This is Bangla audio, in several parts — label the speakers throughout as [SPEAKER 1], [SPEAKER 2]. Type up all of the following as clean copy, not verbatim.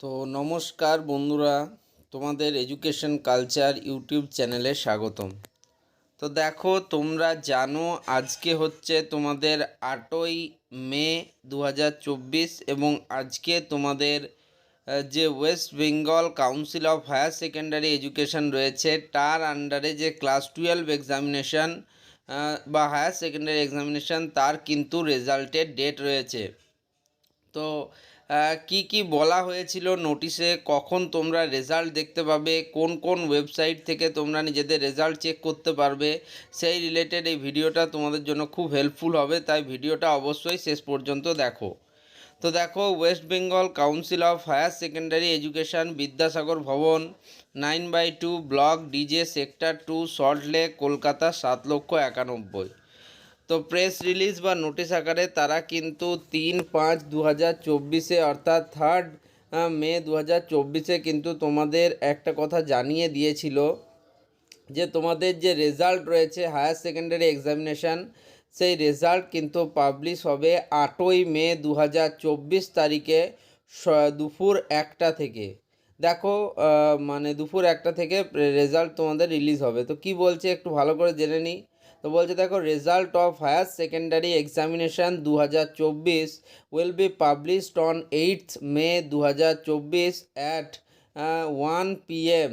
[SPEAKER 1] তো নমস্কার বন্ধুরা, তোমাদের এডুকেশন কালচার ইউটিউব চ্যানেলে স্বাগতম। তো দেখো, তোমরা জানো আজকে হচ্ছে তোমাদের 8ই মে 2024 এবং আজকে তোমাদের যে West Bengal council of higher secondary education রয়েছে তার আন্ডারে যে ক্লাস 12 এক্সামিনেশান বা হায়ার সেকেন্ডারি এক্সামিনেশান তার কিন্তু রেজাল্টের ডেট রয়েছে। তো কি কি বলা হয়েছিল নোটিশে, কখন তোমরা রেজাল্ট দেখতে পাবে, কোন কোন ওয়েবসাইট থেকে তোমরা নিজেদের রেজাল্ট চেক করতে পারবে, সেই রিলেটেড এই ভিডিওটা তোমাদের জন্য খুব হেল্পফুল হবে, তাই ভিডিওটা অবশ্যই শেষ পর্যন্ত দেখো। তো দেখো, West Bengal council of higher secondary education, Vidyasagar Bhavan, 9/2 block DJ, sector 2, Salt Lake, Kolkata 7,91,000। তো প্রেস রিলিজ বা নোটিশ আকারে তারা কিন্তু 3/5/2024 অর্থাৎ 3 মে 2024 কিন্তু তোমাদের একটা কথা জানিয়ে দিয়েছিল যে তোমাদের যে রেজাল্ট রয়েছে হায়ার সেকেন্ডারি এক্সামিনেশান, সেই রেজাল্ট কিন্তু পাবলিশ হবে 8ই মে 2024 তারিখে দুপুর 1টা থেকে। দেখো, মানে দুপুর 1টা থেকে রেজাল্ট তোমাদের রিলিজ হবে। তো কি বলছে একটু ভালো করে জেনে নিই। তো বলছে দেখো, result of higher secondary examination 2024 will be published on 8th May 2024 at 1 PM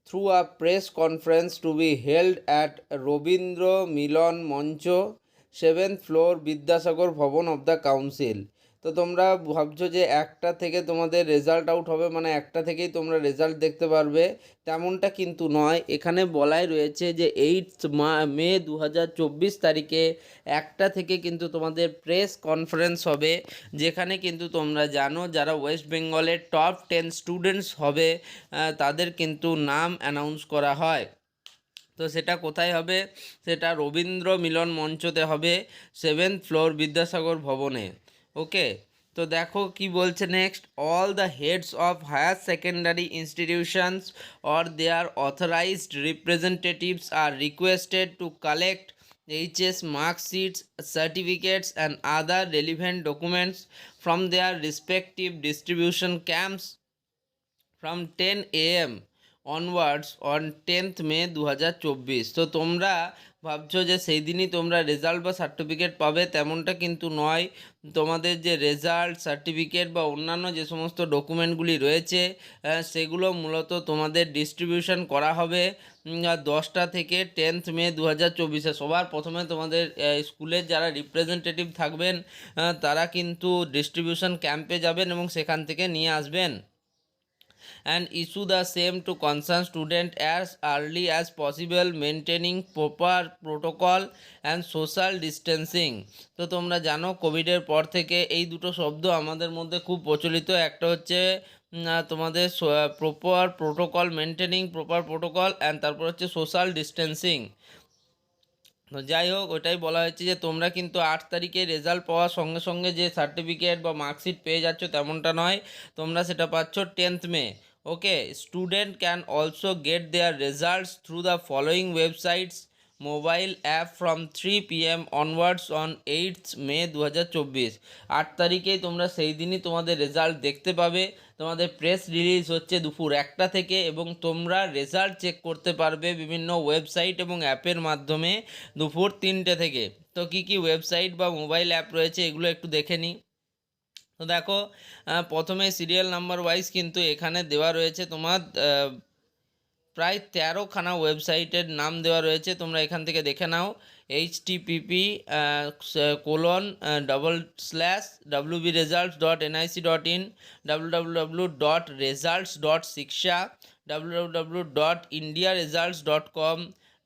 [SPEAKER 1] through a press conference to be held at Robindra Milan Mancho, 7th floor, Vidyasagar ভবন of the council। তো তোমরা ভাবছো যে 1টা থেকে তোমাদের রেজাল্ট আউট হবে, মানে 1টা থেকেই তোমরা রেজাল্ট দেখতে পারবে, তেমনটা কিন্তু নয়। এখানে বলাই রয়েছে যে 8 মে 2024 তারিখে 1টা থেকে কিন্তু তোমাদের প্রেস কনফারেন্স হবে, যেখানে কিন্তু তোমরা জানো যারা ওয়েস্ট বেঙ্গলের টপ 10 স্টুডেন্টস হবে তাদের কিন্তু নাম অ্যানাউন্স করা হয়। তো সেটা কোথায় হবে? সেটা রবীন্দ্র মিলন মঞ্চতে হবে, 7th ফ্লোর, বিদ্যাসাগর ভবনে। ওকে, তো দেখো কি বলছে next. All the heads of higher secondary institutions or their authorized representatives are requested to collect HS marksheets, certificates and other relevant documents from their respective distribution camps from 10 AM onwards on 10th May 2024। তো তোমরা ভাবছো যে সেই দিনই তোমরা রেজাল্ট বা সার্টিফিকেট পাবে, তেমনটা কিন্তু নয়। তোমাদের যে রেজাল্ট, সার্টিফিকেট বা অন্যান্য যে সমস্ত ডকুমেন্টগুলি রয়েছে সেগুলো মূলত তোমাদের ডিস্ট্রিবিউশন করা হবে 10টা থেকে 10th May 2024। সবার প্রথমে তোমাদের স্কুলের যারা রিপ্রেজেন্টেটিভ থাকবেন তারা কিন্তু ডিস্ট্রিবিউশন ক্যাম্পে যাবেন এবং সেখান থেকে নিয়ে আসবেন and issue the same to concerned student as early as possible, maintaining proper protocol and social distancing। তো তোমরা জানো কোভিডের পর থেকে এই দুটো শব্দ আমাদের মধ্যে খুব প্রচলিত। একটা হচ্ছে তোমাদের proper protocol, maintaining proper protocol, and তারপর হচ্ছে সোশ্যাল ডিস্টেন্সিং। তো যাই হোক, ওটাই বলা হয়েছে যে তোমরা কিন্তু 8 তারিখে রেজাল্ট পাওয়ার সঙ্গে সঙ্গে যে সার্টিফিকেট বা মার্কশিট পেয়ে যাচ্ছ তেমনটা নয়, তোমরা সেটা পাচ্ছ 10th May। Okay, student can also get their results through the following websites, mobile app from 3 PM onwards on 8th May 2024। 8 তারিখেই তোমরা সেই দিনই তোমাদের রেজাল্ট দেখতে পাবে। তোমাদের প্রেস রিলিজ হচ্ছে দুপুর 1টা থেকে এবং তোমরা রেজাল্ট চেক করতে পারবে বিভিন্ন ওয়েবসাইট এবং অ্যাপের মাধ্যমে দুপুর 3টে থেকে। তো কী কী ওয়েবসাইট বা মোবাইল অ্যাপ রয়েছে এগুলো একটু দেখে নিই। তো দেখো, প্রথমে সিরিয়াল নাম্বার ওয়াইজ কিন্তু এখানে দেওয়া রয়েছে তোমার প্রায় 13খানা ওয়েবসাইটের নাম দেওয়া রয়েছে, তোমরা এখান থেকে দেখে নাও। http://wbresults.nic.in, www.results.shiksha, www.indiaresults.com,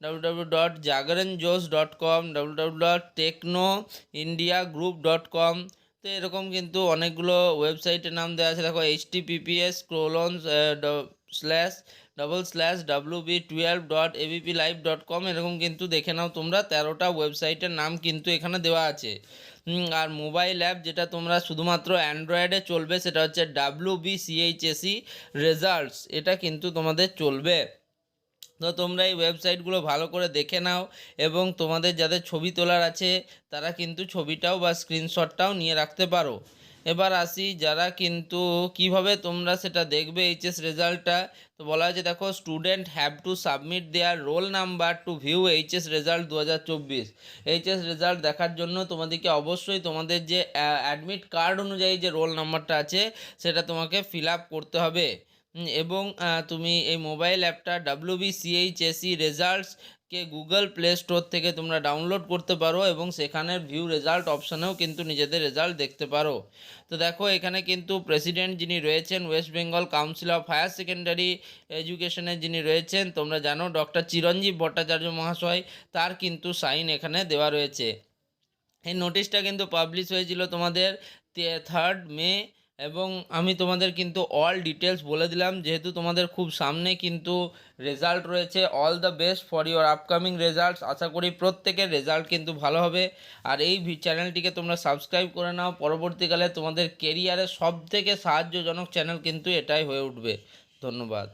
[SPEAKER 1] www.jagaranjos.com, www.technoindiagroup.com। তো এরকম কিন্তু অনেকগুলো ওয়েবসাইটের নাম দেওয়া আছে। দেখো, https://wb12.abplive.com, এরকম কিন্তু দেখে নাও তোমরা। 13টা ওয়েবসাইটের নাম কিন্তু এখানে দেওয়া আছে। আর মোবাইল অ্যাপ যেটা তোমরা শুধুমাত্র অ্যান্ড্রয়েডে চলবে সেটা হচ্ছে WBCHSE রেজাল্টস, এটা কিন্তু তোমাদের চলবে। তো তোমরা এই ওয়েবসাইটগুলো ভালো করে দেখে নাও এবং তোমাদের যাদের ছবি তোলার আছে তারা কিন্তু ছবিটাও বা স্ক্রিনশটটাও নিয়ে রাখতে পারো। এবার আসি যারা কিন্তু কিভাবে তোমরা সেটা দেখবে এইচএস রেজাল্টটা। তো বলা হয়েছে দেখো, student have to submit their roll number two view HS result 2024। HS result দেখার জন্য তোমাদেরকে অবশ্যই তোমাদের যে অ্যাডমিট কার্ড অনুযায়ী যে রোল নাম্বারটা আছে সেটা তোমাকে ফিল আপ করতে হবে। এবং তুমি এই মোবাইল অ্যাপটা WBCHSE রেজাল্টসকে গুগল প্লে স্টোর থেকে তোমরা ডাউনলোড করতে পারো এবং সেখানের ভিউ রেজাল্ট অপশানেও কিন্তু নিজেদের রেজাল্ট দেখতে পারো। তো দেখো এখানে কিন্তু প্রেসিডেন্ট যিনি রয়েছেন West Bengal council of higher secondary এডুকেশনের যিনি রয়েছেন তোমরা জানো ডক্টর চিরঞ্জীব ভট্টাচার্য মহাশয়, তার কিন্তু সাইন এখানে দেওয়া রয়েছে। এই নোটিশটা কিন্তু পাবলিশ হয়েছিল তোমাদের 3 মে, এবং আমি তোমাদের কিন্তু অল ডিটেলস বলে দিলাম যেহেতু তোমাদের খুব সামনে কিন্তু রেজাল্ট রয়েছে। All the best for your upcoming results. আশা করি প্রত্যেকের রেজাল্ট কিন্তু ভালো হবে। আর এই চ্যানেলটিকে তোমরা সাবস্ক্রাইব করে নাও, পরবর্তীকালে তোমাদের কেরিয়ারে সবথেকে সাহায্যজনক চ্যানেল কিন্তু এটাই হয়ে উঠবে। ধন্যবাদ।